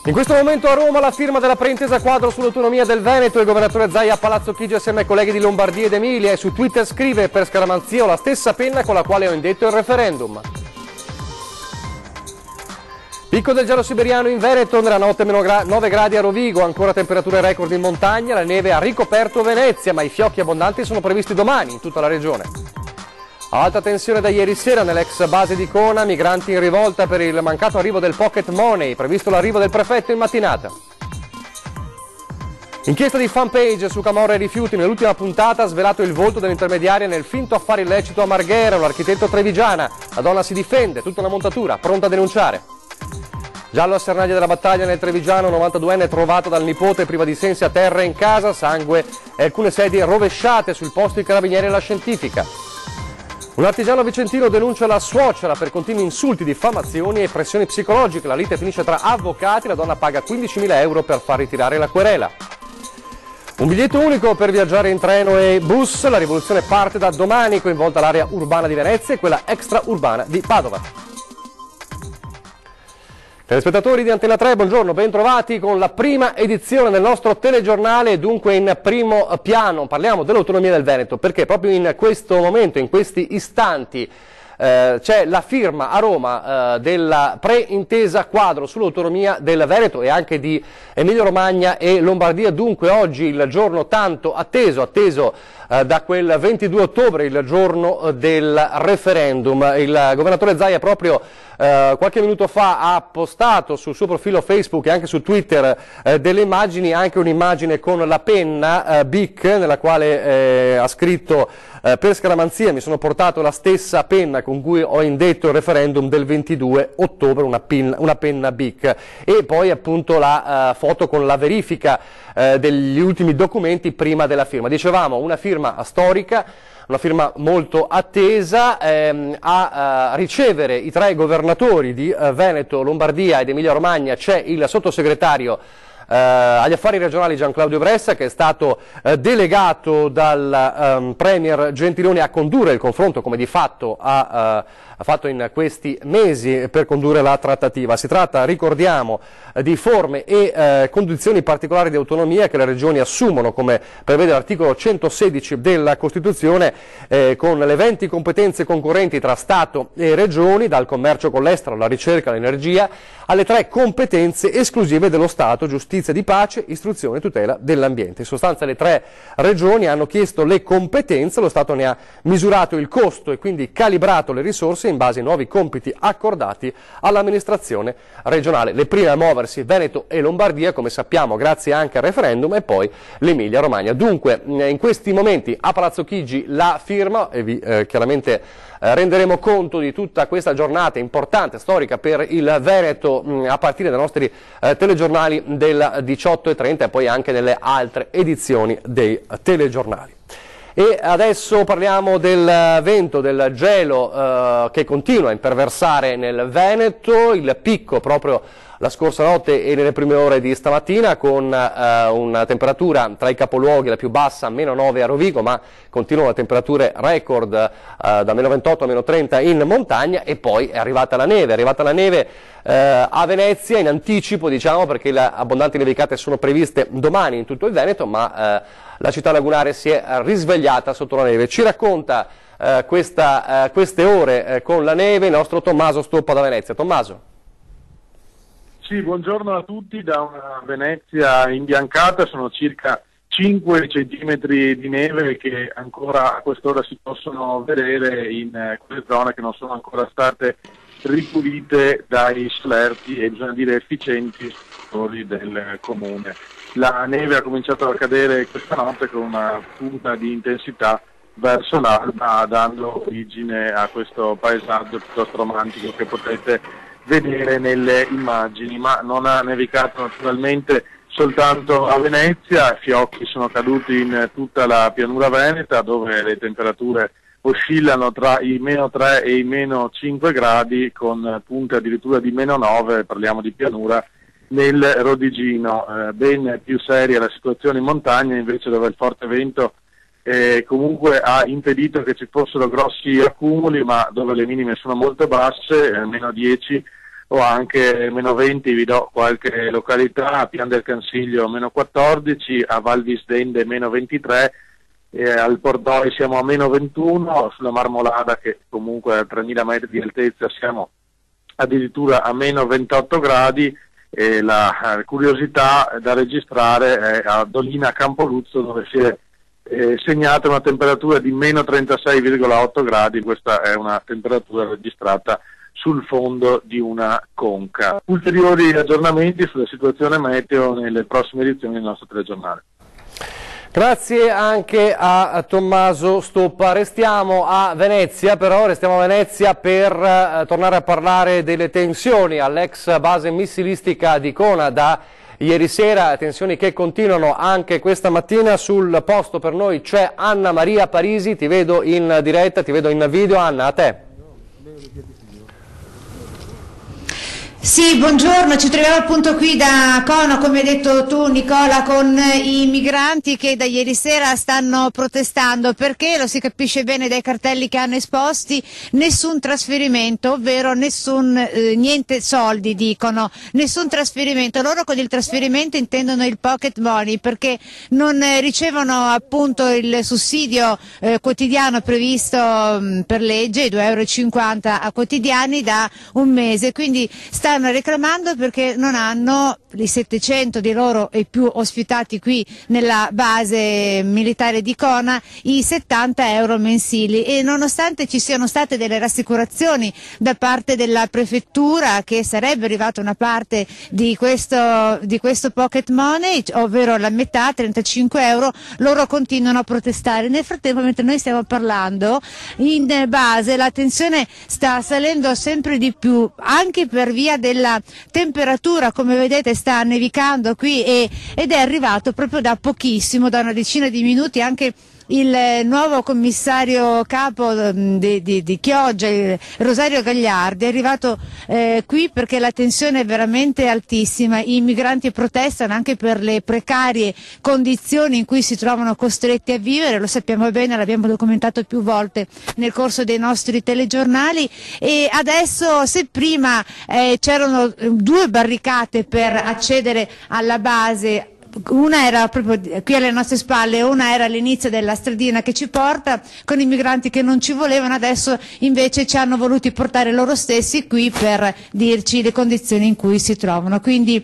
In questo momento a Roma la firma della preintesa quadro sull'autonomia del Veneto. Il governatore Zaia a Palazzo Chigi assieme ai colleghi di Lombardia ed Emilia e su Twitter scrive: per scaramanzia ho la stessa penna con la quale ho indetto il referendum. Picco del gelo siberiano in Veneto, nella notte meno 9 gradi a Rovigo, ancora temperature record in montagna, la neve ha ricoperto Venezia, ma i fiocchi abbondanti sono previsti domani in tutta la regione. Alta tensione da ieri sera nell'ex base di Cona, migranti in rivolta per il mancato arrivo del pocket money, previsto l'arrivo del prefetto in mattinata. Inchiesta di Fanpage su Camorra e rifiuti, nell'ultima puntata ha svelato il volto dell'intermediaria nel finto affare illecito a Marghera, un architetto trevigiana. La donna si difende, tutta una montatura, pronta a denunciare. Giallo a Sernaglia della Battaglia nel Trevigiano, 92enne trovato dal nipote priva di sensi a terra in casa, sangue e alcune sedie rovesciate sul posto i carabinieri e la scientifica. Un artigiano vicentino denuncia la suocera per continui insulti, diffamazioni e pressioni psicologiche. La lite finisce tra avvocati, la donna paga 15.000 euro per far ritirare la querela. Un biglietto unico per viaggiare in treno e bus, la rivoluzione parte da domani, coinvolta l'area urbana di Venezia e quella extraurbana di Padova. Telespettatori di Antena 3, buongiorno, ben trovati con la prima edizione del nostro telegiornale, dunque in primo piano parliamo dell'autonomia del Veneto, perché proprio in questo momento, in questi istanti, c'è la firma a Roma della preintesa quadro sull'autonomia del Veneto e anche di Emilia Romagna e Lombardia. Dunque oggi il giorno tanto atteso da quel 22 ottobre, il giorno del referendum. Il governatore Zaia proprio qualche minuto fa ha postato sul suo profilo Facebook e anche su Twitter delle immagini, anche un'immagine con la penna Bic nella quale ha scritto: per scaramanzia mi sono portato la stessa penna con cui ho indetto il referendum del 22 ottobre, una penna Bic, e poi appunto la foto con la verifica degli ultimi documenti prima della firma. Dicevamo, una firma storica, una firma molto attesa. A ricevere i tre governatori di Veneto, Lombardia ed Emilia Romagna c'è il sottosegretario agli affari regionali Gian Claudio Bressa, che è stato delegato dal Premier Gentiloni a condurre il confronto, come di fatto ha fatto in questi mesi per condurre la trattativa. Si tratta, ricordiamo, di forme e condizioni particolari di autonomia che le regioni assumono, come prevede l'articolo 116 della Costituzione, con le 20 competenze concorrenti tra Stato e regioni, dal commercio con l'estero alla ricerca, all'energia, alle 3 competenze esclusive dello Stato: giustizia di pace, istruzione e tutela dell'ambiente. In sostanza le 3 regioni hanno chiesto le competenze, lo Stato ne ha misurato il costo e quindi calibrato le risorse in base ai nuovi compiti accordati all'amministrazione regionale. Le prime a muoversi Veneto e Lombardia, come sappiamo, grazie anche al referendum, e poi l'Emilia Romagna. Dunque in questi momenti a Palazzo Chigi la firma, e vi chiaramente renderemo conto di tutta questa giornata importante, storica per il Veneto, a partire dai nostri telegiornali del 18:30 e poi anche nelle altre edizioni dei telegiornali. E adesso parliamo del vento, del gelo che continua a imperversare nel Veneto, il picco proprio la scorsa notte e nelle prime ore di stamattina, con una temperatura tra i capoluoghi la più bassa, -9 a Rovigo, ma continuano le temperature record da -28 a -30 in montagna, e poi è arrivata la neve, a Venezia in anticipo, diciamo, perché le abbondanti nevicate sono previste domani in tutto il Veneto, ma la città lagunare si è risvegliata sotto la neve. Ci racconta queste ore con la neve il nostro Tommaso Stoppa da Venezia. Tommaso. Sì, buongiorno a tutti da una Venezia imbiancata. Sono circa 5 centimetri di neve che ancora a quest'ora si possono vedere in quelle zone che non sono ancora state ripulite dai solerti e, bisogna dire, efficienti istruttori del comune. La neve ha cominciato a cadere questa notte con una punta di intensità verso l'alba, dando origine a questo paesaggio piuttosto romantico che potete vedere nelle immagini, ma non ha nevicato naturalmente soltanto a Venezia. Fiocchi sono caduti in tutta la pianura veneta, dove le temperature oscillano tra i -3 e i -5 gradi, con punte addirittura di -9, parliamo di pianura, nel Rodigino. Ben più seria la situazione in montagna, invece, dove il forte vento comunque ha impedito che ci fossero grossi accumuli, ma dove le minime sono molto basse, -10 o anche meno 20, vi do qualche località: a Pian del Cansiglio meno 14, a Val Visdende meno 23, al Pordoi siamo a meno 21, sulla Marmolada, che comunque a 3000 metri di altezza, siamo addirittura a meno 28 gradi, e la curiosità da registrare è a Dolina Campoluzzo, dove si è segnata una temperatura di meno 36,8 gradi, questa è una temperatura registrata sul fondo di una conca. Ulteriori aggiornamenti sulla situazione meteo nelle prossime edizioni del nostro telegiornale. Grazie anche a Tommaso Stoppa. Restiamo a Venezia per tornare a parlare delle tensioni all'ex base missilistica di Cona da ieri sera, tensioni che continuano anche questa mattina. Sul posto per noi c'è Anna Maria Parisi, ti vedo in diretta, ti vedo in video. Anna, a te. Sì, buongiorno, ci troviamo appunto qui da Cona, come hai detto tu Nicola, con i migranti che da ieri sera stanno protestando perché, lo si capisce bene dai cartelli che hanno esposti, nessun trasferimento, ovvero niente soldi, dicono, nessun trasferimento. Loro con il trasferimento intendono il pocket money, perché non ricevono appunto il sussidio quotidiano previsto per legge, i 2,50 € a quotidiani da un mese, quindi stanno reclamando perché non hanno i 700 di loro e più ospitati qui nella base militare di Cona i 70 € mensili, e nonostante ci siano state delle rassicurazioni da parte della prefettura che sarebbe arrivata una parte di questo pocket money, ovvero la metà, 35 €, loro continuano a protestare. Nel frattempo, mentre noi stiamo parlando, in base la tensione sta salendo sempre di più, anche per via della temperatura. Come vedete sta nevicando qui ed è arrivato proprio da pochissimo, da una decina di minuti, anche il nuovo commissario capo di Chioggia, Rosario Gagliardi, è arrivato qui perché la tensione è veramente altissima. I migranti protestano anche per le precarie condizioni in cui si trovano costretti a vivere, lo sappiamo bene, l'abbiamo documentato più volte nel corso dei nostri telegiornali, e adesso, se prima c'erano 2 barricate per accedere alla base, una era proprio qui alle nostre spalle, una era all'inizio della stradina che ci porta, con i migranti che non ci volevano, adesso invece ci hanno voluti portare loro stessi qui per dirci le condizioni in cui si trovano. Quindi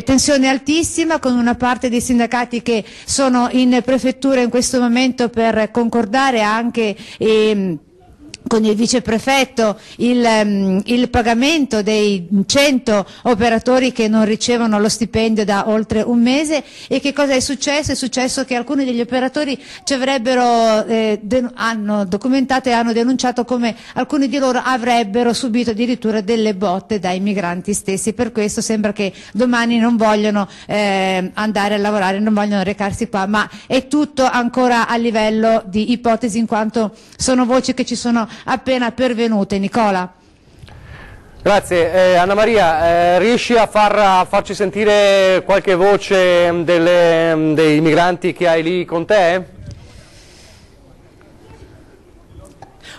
tensione altissima, con una parte dei sindacati che sono in prefettura in questo momento per concordare anche con il viceprefetto il pagamento dei 100 operatori che non ricevono lo stipendio da oltre un mese. E che cosa è successo? È successo che alcuni degli operatori ci avrebbero hanno documentato e hanno denunciato come alcuni di loro avrebbero subito addirittura delle botte dai migranti stessi. Per questo sembra che domani non vogliono andare a lavorare, non vogliono recarsi qua, ma è tutto ancora a livello di ipotesi, in quanto sono voci che ci sono appena pervenute. Nicola. Grazie. Anna Maria, riesci a farci sentire qualche voce dei migranti che hai lì con te?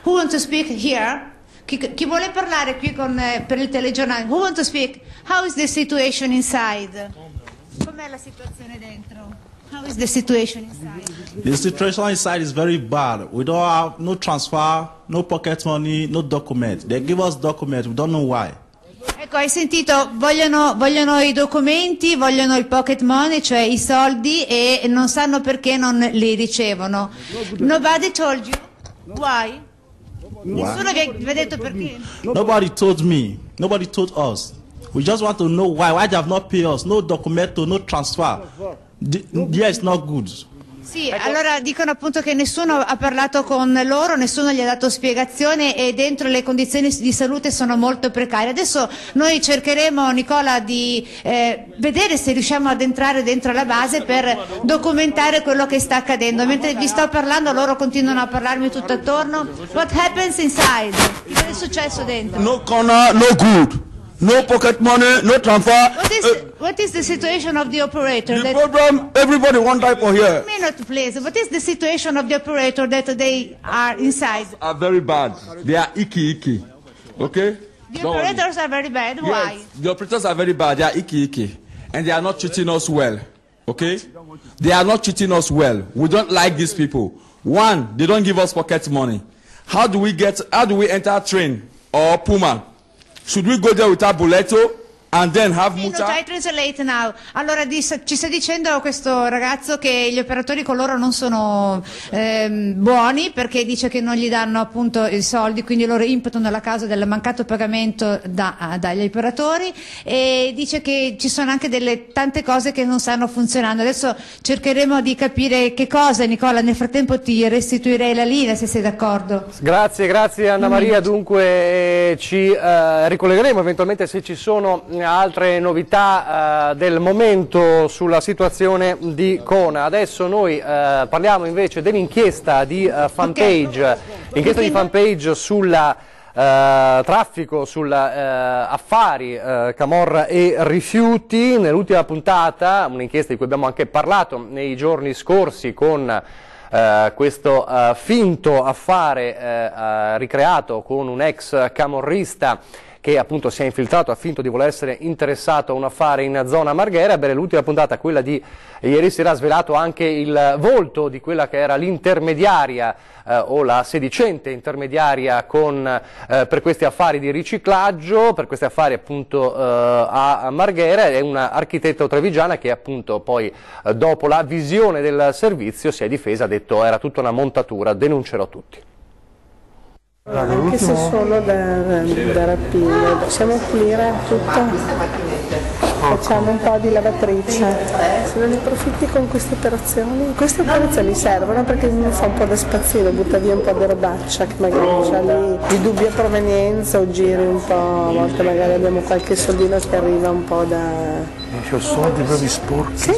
Who wants to speak here? Chi vuole parlare qui per il telegiornale? Who wants to speak? How is the situation inside? Com'è la situazione dentro? How is the situation inside? The situation inside is very bad. We don't have no transfer, no pocket money, no document. They give us documents, we don't know why. Ecco, hai sentito, vogliono i documenti, vogliono il pocket money, cioè i soldi, e non sanno perché non li ricevono. Nobody told you why? Nessuno vi ha detto perché? Nobody told me, nobody told us. We just want to know why they have not paid us, no documento, no transfer. Yeah, it's not good. Sì, allora dicono appunto che nessuno ha parlato con loro, nessuno gli ha dato spiegazione, e dentro le condizioni di salute sono molto precarie. Adesso noi cercheremo, Nicola, di vedere se riusciamo ad entrare dentro la base per documentare quello che sta accadendo. Mentre vi sto parlando loro continuano a parlarmi tutto attorno. What happens inside? Cosa è successo dentro? No corner, no good. No pocket money, no transfer. What is the situation of the operator? The problem, everybody one type for here. A minute, please. What is the situation of the operator that they are inside? Are very bad. They are icky. Okay? The Don't worry. operators are very bad. Why? Yes, the operators are very bad. They are icky, and they are not treating us well. Okay? They are not treating us well. We don't like these people. One, they don't give us pocket money. How do we enter train or Puma? Should we go there without Boleto and then have Sì, Muta? try translate now. Allora ci sta dicendo questo ragazzo che gli operatori con loro non sono buoni, perché dice che non gli danno appunto i soldi, quindi loro imputano la causa del mancato pagamento dagli operatori, e dice che ci sono anche tante cose che non stanno funzionando. Adesso cercheremo di capire che cosa. Nicola, nel frattempo ti restituirei la linea, se sei d'accordo. Grazie Anna Maria. Dunque ci ricollegheremo eventualmente se ci sono altre novità del momento sulla situazione di Cona. Adesso noi parliamo invece dell'inchiesta di Fanpage, l'inchiesta di Fanpage sulla traffico, sulla affari, camorra e rifiuti. Nell'ultima puntata, un'inchiesta di cui abbiamo anche parlato nei giorni scorsi con questo finto affare ricreato con un ex camorrista che appunto si è infiltrato, ha finto di voler essere interessato a un affare in zona Marghera. Ebbene, l'ultima puntata, quella di ieri sera, ha svelato anche il volto di quella che era l'intermediaria o la sedicente intermediaria per questi affari di riciclaggio, per questi affari appunto a Marghera. È una architetta trevigiana che appunto poi dopo la visione del servizio si è difesa, ha detto era tutta una montatura, denuncerò tutti. Anche se sono da rapina, possiamo pulire tutto, facciamo un po' di lavatrice, se non ne approfitti con queste operazioni servono perché mi fa un po' da spazzino, butta via un po' di robaccia che magari c'ha lì di dubbia provenienza o giri un po', a volte magari abbiamo qualche soldino che arriva un po' da... C'ho soldi proprio sporchi,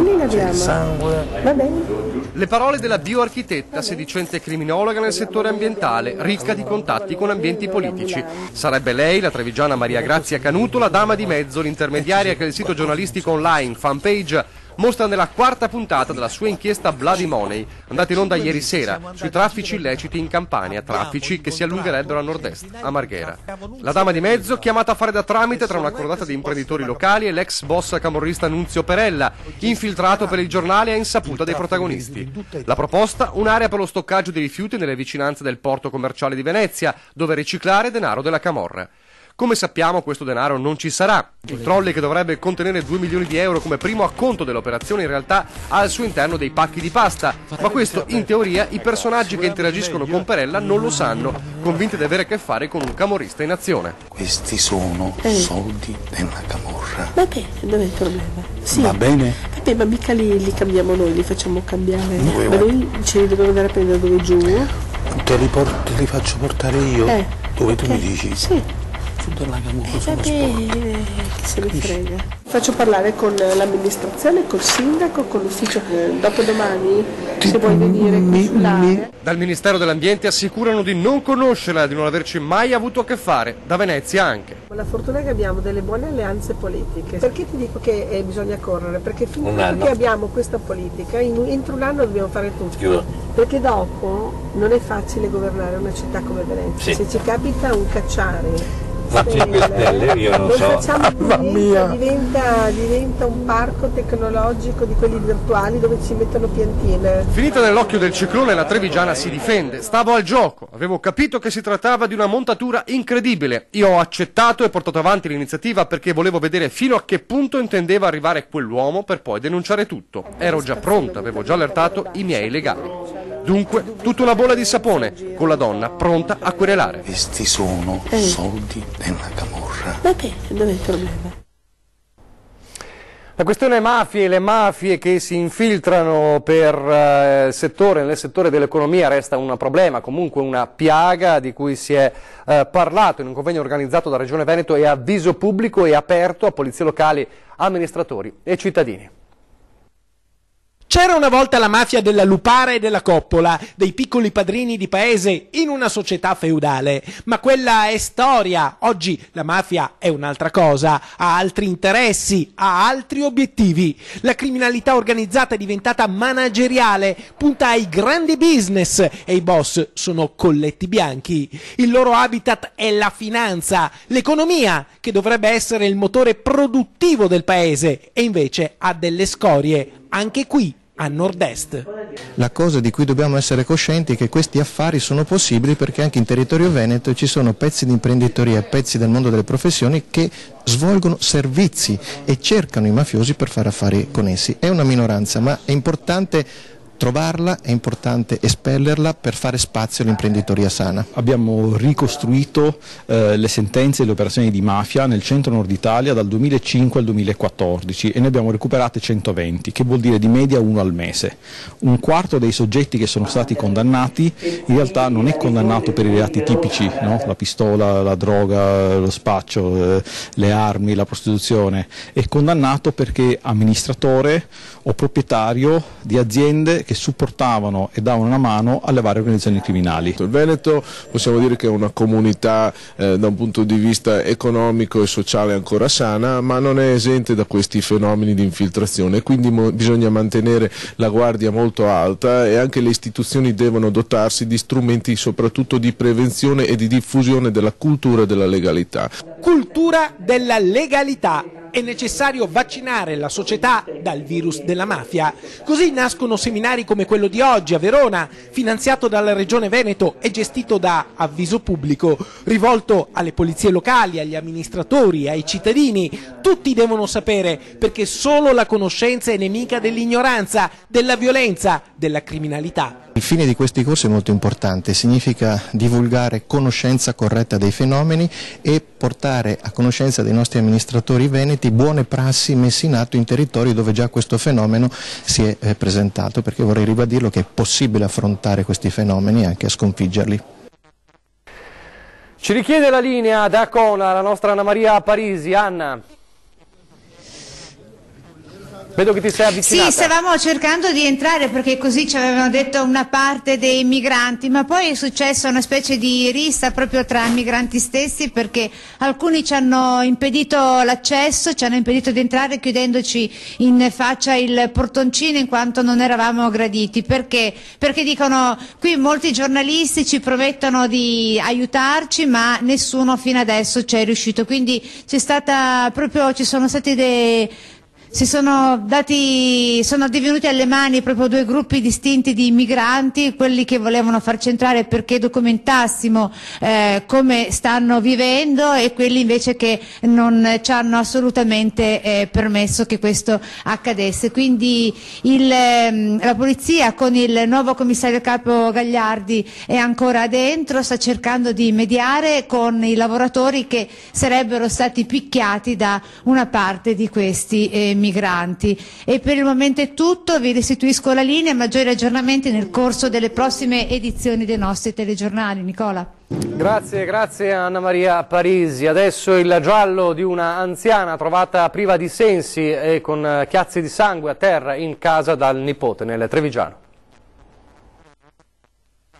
lì l'abbiamo. Sangue. Va bene. Le parole della bioarchitetta, sedicente criminologa nel settore ambientale, ricca di contatti con ambienti politici. Sarebbe lei, la trevigiana Maria Grazia Canuto, la dama di mezzo, l'intermediaria che il sito giornalistico online Fanpage mostra nella quarta puntata della sua inchiesta Bloody Money, andata in onda ieri sera, sui traffici illeciti in Campania, traffici che si allungherebbero a nord-est, a Marghera. La dama di mezzo, chiamata a fare da tramite tra una cordata di imprenditori locali e l'ex boss camorrista Nunzio Perella, infiltrato per il giornale a insaputa dei protagonisti. La proposta? Un'area per lo stoccaggio di rifiuti nelle vicinanze del porto commerciale di Venezia, dove riciclare denaro della camorra. Come sappiamo, questo denaro non ci sarà. Il trolley, che dovrebbe contenere 2 milioni di euro come primo acconto dell'operazione, in realtà ha al suo interno dei pacchi di pasta, ma questo in teoria i personaggi che interagiscono con Perella non lo sanno, convinti di avere a che fare con un camorrista in azione. Questi sono soldi della camorra. Va bene, dov'è il problema? Sì. Va bene? Vabbè, ma mica li cambiamo noi, li facciamo cambiare. Ma noi ce li dobbiamo andare a prendere dove giù? Te li faccio portare io? Dove tu mi dici? Sì. Della camorra sono Chi se ne frega. Faccio parlare con l'amministrazione, col sindaco, con l'ufficio. Dopodomani, se vuoi venire consulare. Dal Ministero dell'Ambiente assicurano di non conoscerla, di non averci mai avuto a che fare, da Venezia anche. La fortuna è che abbiamo delle buone alleanze politiche. Perché ti dico che bisogna correre? Perché finché abbiamo questa politica, entro un anno dobbiamo fare tutto. Perché dopo non è facile governare una città come Venezia. Se ci capita un cacciare, io non so. Diventa un parco tecnologico di quelli virtuali dove ci mettono piantine. Finita nell'occhio del ciclone, la trevigiana si difende. Stavo al gioco, avevo capito che si trattava di una montatura incredibile. Io ho accettato e portato avanti l'iniziativa perché volevo vedere fino a che punto intendeva arrivare quell'uomo per poi denunciare tutto. Ero già pronta, avevo già allertato i miei legali. Dunque, tutta una bolla di sapone, con la donna pronta a querelare. Questi sono soldi della camorra. Va bene, dov'è il problema? La questione mafie, le mafie che si infiltrano nel settore dell'economia resta un problema, comunque una piaga di cui si è parlato in un convegno organizzato da Regione Veneto e a viso pubblico e aperto a polizie locali, amministratori e cittadini. C'è C'era una volta la mafia della Lupara e della Coppola, dei piccoli padrini di paese in una società feudale, ma quella è storia. Oggi la mafia è un'altra cosa, ha altri interessi, ha altri obiettivi. La criminalità organizzata è diventata manageriale, punta ai grandi business e i boss sono colletti bianchi. Il loro habitat è la finanza, l'economia, che dovrebbe essere il motore produttivo del paese e invece ha delle scorie, anche qui a nord-est. La cosa di cui dobbiamo essere coscienti è che questi affari sono possibili perché anche in territorio veneto ci sono pezzi di imprenditoria, pezzi del mondo delle professioni che svolgono servizi e cercano i mafiosi per fare affari con essi. È una minoranza, ma è importante trovarla, è importante espellerla per fare spazio all'imprenditoria sana. Abbiamo ricostruito le sentenze e le operazioni di mafia nel centro-nord Italia dal 2005 al 2014 e ne abbiamo recuperate 120, che vuol dire di media uno al mese. Un quarto dei soggetti che sono stati condannati in realtà non è condannato per i reati tipici, no? La pistola, la droga, lo spaccio, le armi, la prostituzione, è condannato perché amministratore o proprietario di aziende che supportavano e davano una mano alle varie organizzazioni criminali. Il Veneto possiamo dire che è una comunità da un punto di vista economico e sociale ancora sana, ma non è esente da questi fenomeni di infiltrazione, quindi bisogna mantenere la guardia molto alta e anche le istituzioni devono dotarsi di strumenti soprattutto di prevenzione e di diffusione della cultura della legalità. Cultura della legalità. È necessario vaccinare la società dal virus della mafia. Così nascono seminari come quello di oggi a Verona, finanziato dalla Regione Veneto e gestito da Avviso Pubblico, rivolto alle polizie locali, agli amministratori, ai cittadini. Tutti devono sapere, perché solo la conoscenza è nemica dell'ignoranza, della violenza, della criminalità. Il fine di questi corsi è molto importante, significa divulgare conoscenza corretta dei fenomeni e portare a conoscenza dei nostri amministratori veneti buone prassi messe in atto in territori dove già questo fenomeno si è presentato, perché vorrei ribadirlo che è possibile affrontare questi fenomeni e anche a sconfiggerli. Ci richiede la linea da Cona la nostra Anna Maria Parisi. Anna. Vedo che ti sei avvicinata. Sì, stavamo cercando di entrare perché così ci avevano detto una parte dei migranti, ma poi è successa una specie di rissa proprio tra i migranti stessi perché alcuni ci hanno impedito l'accesso, ci hanno impedito di entrare chiudendoci in faccia il portoncino in quanto non eravamo graditi. Perché? Perché dicono qui molti giornalisti ci promettono di aiutarci ma nessuno fino adesso ci è riuscito, quindi ci sono stati sono divenuti alle mani proprio due gruppi distinti di migranti, quelli che volevano farci entrare perché documentassimo come stanno vivendo e quelli invece che non ci hanno assolutamente permesso che questo accadesse. Quindi la polizia con il nuovo commissario capo Gagliardi è ancora dentro, sta cercando di mediare con i lavoratori che sarebbero stati picchiati da una parte di questi migranti. E per il momento è tutto, vi restituisco la linea, maggiori aggiornamenti nel corso delle prossime edizioni dei nostri telegiornali. Nicola. Grazie Anna Maria Parisi. Adesso il giallo di una anziana trovata priva di sensi e con chiazze di sangue a terra in casa dal nipote nel Trevigiano.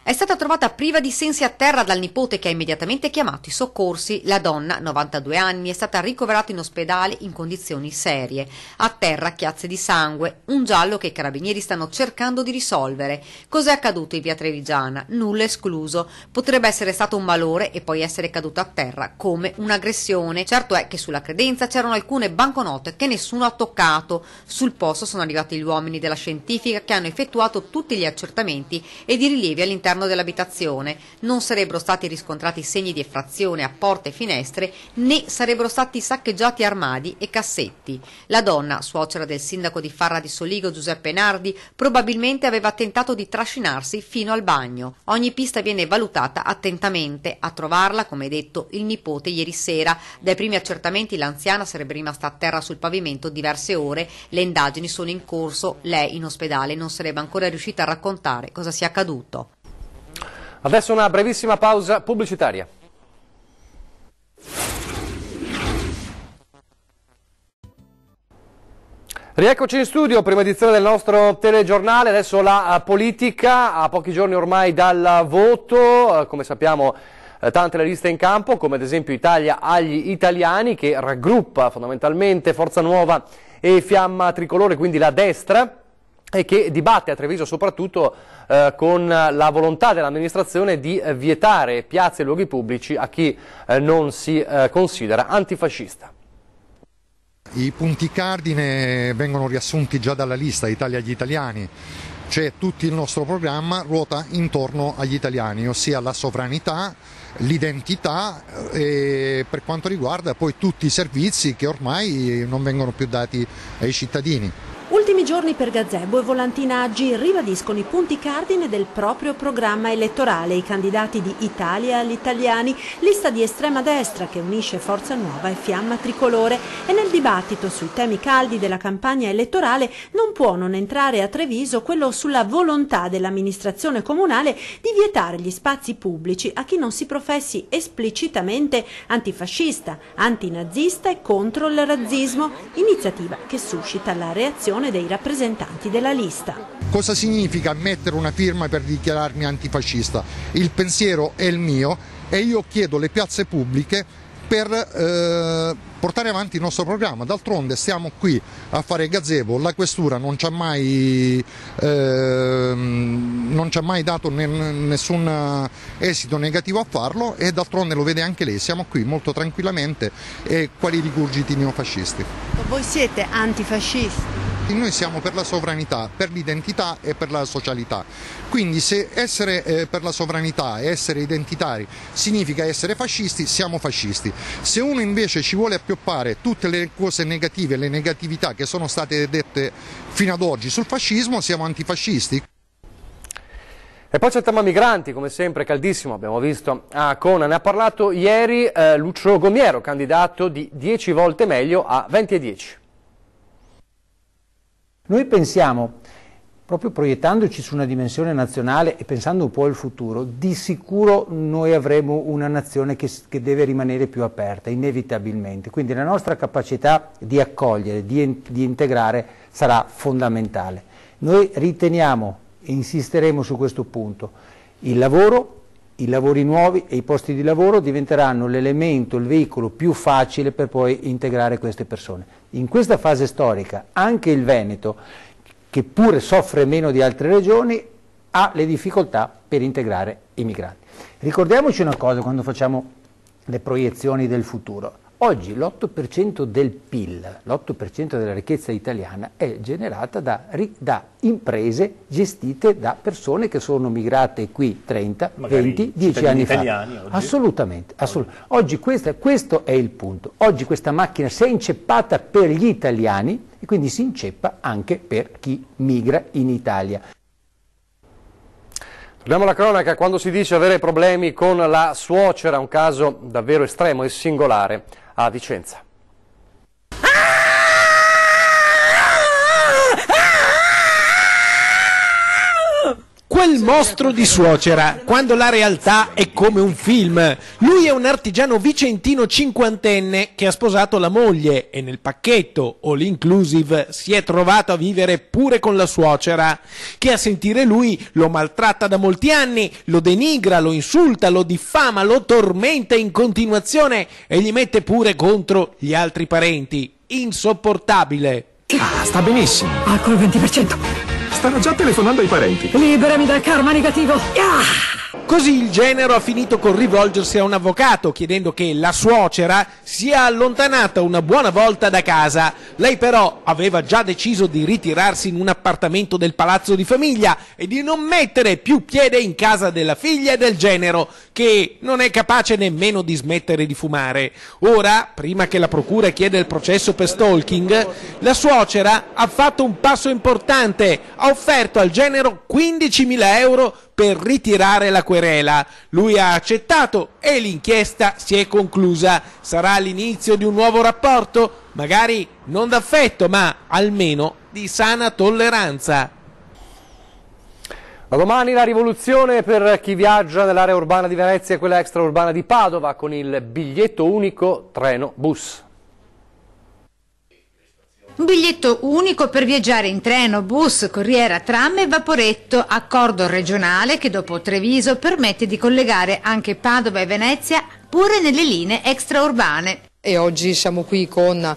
È stata trovata priva di sensi a terra dal nipote che ha immediatamente chiamato i soccorsi. La donna, 92 anni, è stata ricoverata in ospedale in condizioni serie. A terra chiazze di sangue, un giallo che i carabinieri stanno cercando di risolvere. Cos'è accaduto in via Trevigiana? Nulla escluso. Potrebbe essere stato un malore e poi essere caduto a terra come un'aggressione. Certo è che sulla credenza c'erano alcune banconote che nessuno ha toccato. Sul posto sono arrivati gli uomini della scientifica che hanno effettuato tutti gli accertamenti ed i rilievi all'interno dell'abitazione. Non sarebbero stati riscontrati segni di effrazione a porte e finestre, né sarebbero stati saccheggiati armadi e cassetti. La donna, suocera del sindaco di Farra di Soligo Giuseppe Nardi, probabilmente aveva tentato di trascinarsi fino al bagno. Ogni pista viene valutata attentamente. A trovarla, come detto, il nipote ieri sera. Dai primi accertamenti l'anziana sarebbe rimasta a terra sul pavimento diverse ore. Le indagini sono in corso. Lei in ospedale non sarebbe ancora riuscita a raccontare cosa sia accaduto. Adesso una brevissima pausa pubblicitaria. Rieccoci in studio, prima edizione del nostro telegiornale, adesso la politica, a pochi giorni ormai dal voto, come sappiamo tante le liste in campo, come ad esempio Italia agli italiani, che raggruppa fondamentalmente Forza Nuova e Fiamma Tricolore, quindi la destra, e che dibatte a Treviso soprattutto con la volontà dell'amministrazione di vietare piazze e luoghi pubblici a chi non si considera antifascista. I punti cardine vengono riassunti già dalla lista Italia agli italiani, cioè tutto il nostro programma ruota intorno agli italiani, ossia la sovranità, l'identità e per quanto riguarda poi tutti i servizi che ormai non vengono più dati ai cittadini. Ultimi giorni per Gazebo e Volantina AG ribadiscono i punti cardine del proprio programma elettorale. I candidati di Italia agli italiani, lista di estrema destra che unisce Forza Nuova e Fiamma Tricolore, e nel dibattito sui temi caldi della campagna elettorale non può non entrare a Treviso quello sulla volontà dell'amministrazione comunale di vietare gli spazi pubblici a chi non si professi esplicitamente antifascista, antinazista e contro il razzismo, iniziativa che suscita la reazione dei rappresentanti della lista. Cosa significa mettere una firma per dichiararmi antifascista? Il pensiero è il mio e io chiedo le piazze pubbliche per portare avanti il nostro programma. D'altronde stiamo qui a fare gazebo, la questura non ci ha mai dato nessun esito negativo a farlo e d'altronde lo vede anche lei, siamo qui molto tranquillamente e quali rigurgiti neofascisti. Voi siete antifascisti? Noi siamo per la sovranità, per l'identità e per la socialità, quindi se essere per la sovranità e essere identitari significa essere fascisti, siamo fascisti. Se uno invece ci vuole appioppare tutte le cose negative, le negatività che sono state dette fino ad oggi sul fascismo, siamo antifascisti. E poi c'è il tema migranti, come sempre caldissimo, abbiamo visto a Cona, ne ha parlato ieri Lucio Gomiero, candidato di 10 volte meglio a 20 e 10. Noi pensiamo, proprio proiettandoci su una dimensione nazionale e pensando un po' al futuro, di sicuro noi avremo una nazione che deve rimanere più aperta, inevitabilmente. Quindi la nostra capacità di accogliere, di integrare sarà fondamentale. Noi riteniamo e insisteremo su questo punto. Il lavoro, i lavori nuovi e i posti di lavoro diventeranno l'elemento, il veicolo più facile per poi integrare queste persone. In questa fase storica anche il Veneto, che pure soffre meno di altre regioni, ha le difficoltà per integrare i migranti. Ricordiamoci una cosa quando facciamo le proiezioni del futuro. Oggi l'8% del PIL, l'8% della ricchezza italiana è generata da imprese gestite da persone che sono migrate qui 30, magari 20, 10 anni fa. Oggi. Assolutamente. Oggi questo è il punto. Oggi questa macchina si è inceppata per gli italiani e quindi si inceppa anche per chi migra in Italia. Torniamo alla cronaca, quando si dice avere problemi con la suocera, un caso davvero estremo e singolare a Vicenza. Quel mostro di suocera, quando la realtà è come un film. Lui è un artigiano vicentino cinquantenne che ha sposato la moglie e nel pacchetto all inclusive si è trovato a vivere pure con la suocera, che a sentire lui lo maltratta da molti anni, lo denigra, lo insulta, lo diffama, lo tormenta in continuazione e gli mette pure contro gli altri parenti. Insopportabile. Ah, sta benissimo. Alcol 20%. Stanno già telefonando ai parenti. Liberami dal karma negativo. Così il genero ha finito col rivolgersi a un avvocato chiedendo che la suocera sia allontanata una buona volta da casa. Lei però aveva già deciso di ritirarsi in un appartamento del palazzo di famiglia e di non mettere più piede in casa della figlia e del genero, che non è capace nemmeno di smettere di fumare. Ora, prima che la procura chieda il processo per stalking, la suocera ha fatto un passo importante, ha offerto al genero 15.000 euro per ritirare la querela. Lui ha accettato e l'inchiesta si è conclusa. Sarà l'inizio di un nuovo rapporto? Magari non d'affetto, ma almeno di sana tolleranza. Da domani la rivoluzione per chi viaggia nell'area urbana di Venezia e quella extraurbana di Padova con il biglietto unico treno-bus. Un biglietto unico per viaggiare in treno, bus, corriera, tram e vaporetto, accordo regionale che dopo Treviso permette di collegare anche Padova e Venezia pure nelle linee extraurbane. E oggi siamo qui con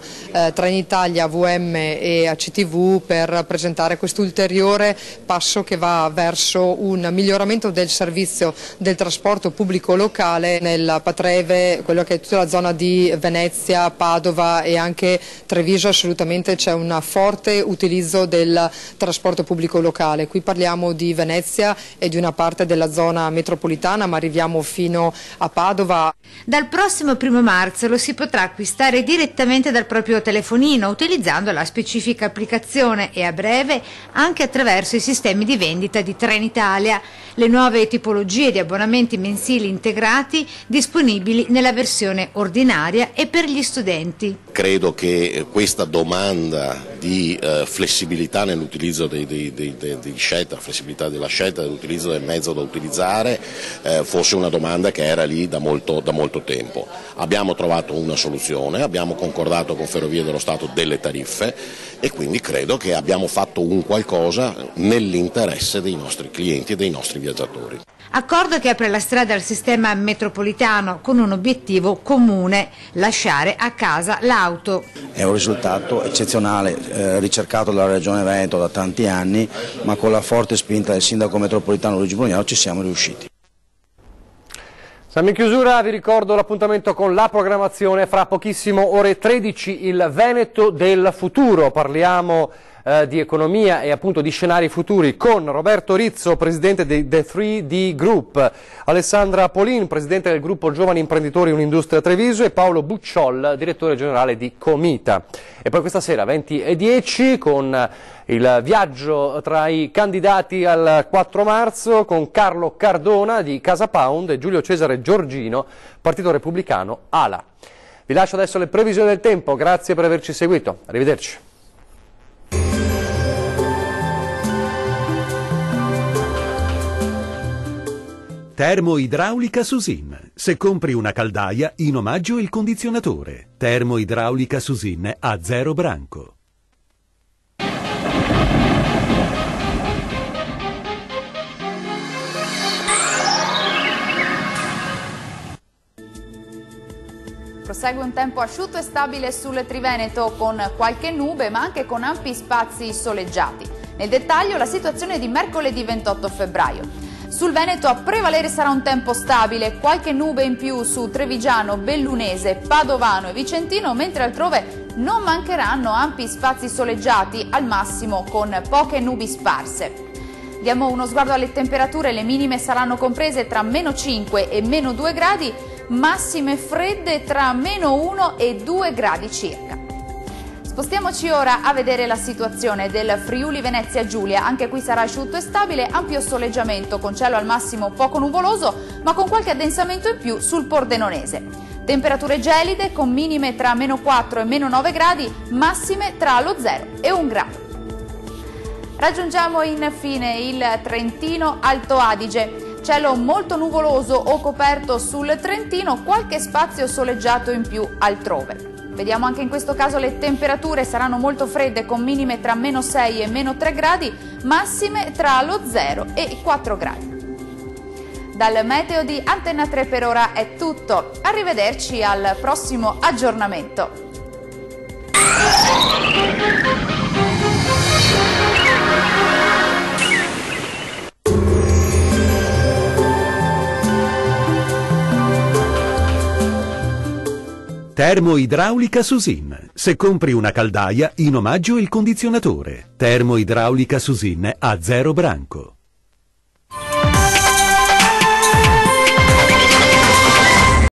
Trenitalia, VM e ACTV per presentare quest'ulteriore passo che va verso un miglioramento del servizio del trasporto pubblico locale nel Patreve, quello che è tutta la zona di Venezia, Padova e anche Treviso. Assolutamente c'è un forte utilizzo del trasporto pubblico locale. Qui parliamo di Venezia e di una parte della zona metropolitana, ma arriviamo fino a Padova. Dal prossimo 1° marzo lo si potrà acquistare direttamente dal proprio telefonino utilizzando la specifica applicazione e a breve anche attraverso i sistemi di vendita di Trenitalia. Le nuove tipologie di abbonamenti mensili integrati disponibili nella versione ordinaria e per gli studenti. Credo che questa domanda di flessibilità nell'utilizzo di scelta, flessibilità della scelta dell'utilizzo del mezzo da utilizzare fosse una domanda che era lì da molto tempo. Abbiamo trovato una soluzione, abbiamo concordato con Ferrovie dello Stato delle tariffe e quindi credo che abbiamo fatto un qualcosa nell'interesse dei nostri clienti e dei nostri viaggiatori. Accordo che apre la strada al sistema metropolitano con un obiettivo comune: lasciare a casa l'auto. È un risultato eccezionale, ricercato dalla Regione Veneto da tanti anni, ma con la forte spinta del sindaco metropolitano Luigi Brugnaro ci siamo riusciti. Siamo in chiusura, vi ricordo l'appuntamento con la programmazione, fra pochissimo ore 13 il Veneto del futuro, parliamo di economia e appunto di scenari futuri con Roberto Rizzo, presidente di The 3D Group, Alessandra Polin, presidente del gruppo Giovani Imprenditori Un'Industria Treviso e Paolo Bucciol, direttore generale di Comita. E poi questa sera 20:10 con il viaggio tra i candidati al 4 marzo con Carlo Cardona di Casa Pound e Giulio Cesare Giorgino, Partito Repubblicano ALA. Vi lascio adesso le previsioni del tempo, grazie per averci seguito, arrivederci. Termoidraulica Susin. Se compri una caldaia, in omaggio il condizionatore. Termoidraulica Susin a 0 branco. Prosegue un tempo asciutto e stabile sul Triveneto con qualche nube ma anche con ampi spazi soleggiati. Nel dettaglio la situazione di mercoledì 28 febbraio. Sul Veneto a prevalere sarà un tempo stabile, qualche nube in più su Trevigiano, Bellunese, Padovano e Vicentino, mentre altrove non mancheranno ampi spazi soleggiati, al massimo con poche nubi sparse. Diamo uno sguardo alle temperature, le minime saranno comprese tra -5 e -2 gradi, massime fredde tra -1 e 2 gradi circa. Spostiamoci ora a vedere la situazione del Friuli Venezia Giulia. Anche qui sarà asciutto e stabile, ampio soleggiamento con cielo al massimo poco nuvoloso, ma con qualche addensamento in più sul Pordenonese. Temperature gelide con minime tra -4 e -9 gradi, massime tra lo 0 e 1 grado. Raggiungiamo infine il Trentino Alto Adige. Cielo molto nuvoloso o coperto sul Trentino, qualche spazio soleggiato in più altrove. Vediamo anche in questo caso le temperature, saranno molto fredde con minime tra -6 e -3 gradi, massime tra lo 0 e i 4 gradi. Dal meteo di Antenna 3 per ora è tutto, arrivederci al prossimo aggiornamento. Termoidraulica Susin. Se compri una caldaia, in omaggio il condizionatore. Termoidraulica Susin a 0 branco.